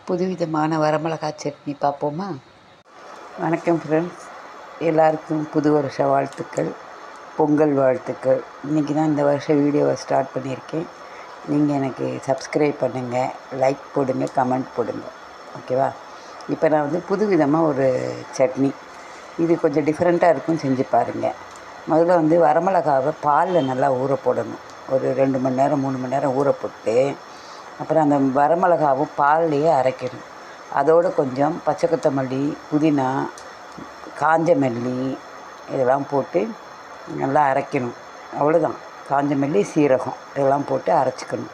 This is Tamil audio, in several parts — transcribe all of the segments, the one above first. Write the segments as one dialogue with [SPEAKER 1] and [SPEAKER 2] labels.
[SPEAKER 1] புதுவிதமான வரமிளகாய் சட்னி பார்ப்போமா? வணக்கம் ஃப்ரெண்ட்ஸ், எல்லாருக்கும் புது வருஷ வாழ்த்துக்கள், பொங்கல் வாழ்த்துக்கள். இன்றைக்கி தான் இந்த வருஷம் வீடியோவை ஸ்டார்ட் பண்ணியிருக்கேன். நீங்கள் எனக்கு சப்ஸ்கிரைப் பண்ணுங்கள், லைக் போடுங்க, கமெண்ட் போடுங்க, ஓகேவா? இப்போ நான் புதுவிதமாக ஒரு சட்னி, இது கொஞ்சம் டிஃப்ரெண்ட்டாக இருக்கும், செஞ்சு பாருங்கள். முதல்ல வரமிளகாவை பாலில் நல்லா ஊற போடணும். ஒரு 2 மணி நேரம் 3 மணி நேரம் ஊற போட்டு, அப்புறம் அந்த வரமிளகாவும் பால்லையே அரைக்கணும். அதோடு கொஞ்சம் பச்சை கொத்தமல்லி, புதினா, காஞ்ச மல்லி இதெல்லாம் போட்டு நல்லா அரைக்கணும். அவ்வளோதான். காஞ்ச மல்லி, சீரகம் இதெல்லாம் போட்டு அரைச்சிக்கணும்.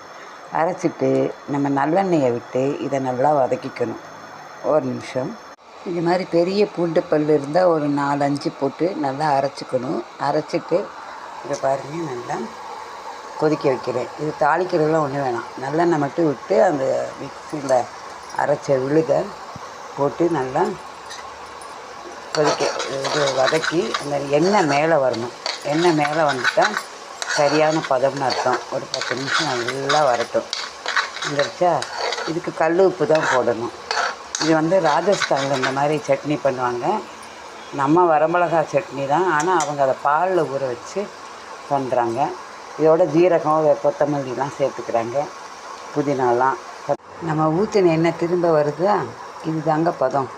[SPEAKER 1] அரைச்சிட்டு நம்ம நல்லெண்ணெயை விட்டு இதை நல்லா வதக்கிக்கணும். ஒரு நிமிஷம். இது மாதிரி பெரிய பூண்டு பல் இருந்தால் ஒரு 4-5 போட்டு நல்லா அரைச்சிக்கணும். அரைச்சிட்டு இதை பாருங்கள், நல்லா கொதிக்க வைக்கிறேன். இது தாளிக்கிறதுலாம் ஒன்றும் வேணாம். நல்லெண்ணெய் மட்டும் விட்டு அந்த மிக்சியில் அரைச்ச விழுதை போட்டு நல்லா இது வதக்கி அந்த எண்ணெய் மேலே வரணும். எண்ணெய் மேலே வந்துட்டால் சரியான பதம்னு அர்த்தம். ஒரு 10 நிமிஷம் நல்லா வரட்டும். வந்துருச்சா? இதுக்கு கல் உப்பு தான் போடணும். இது ராஜஸ்தானில் இந்த மாதிரி சட்னி பண்ணுவாங்க. நம்ம வரமிளகாய் சட்னி தான், ஆனால் அவங்க அதை பாலில் ஊற வச்சு பண்ணுறாங்க. இதோட ஜீரகம், கொத்தமல்லிலாம் சேர்த்துக்கிறாங்க, புதினாலாம். நம்ம ஊற்றின எண்ணெய் திரும்ப வருதா? இது தாங்க பதம்.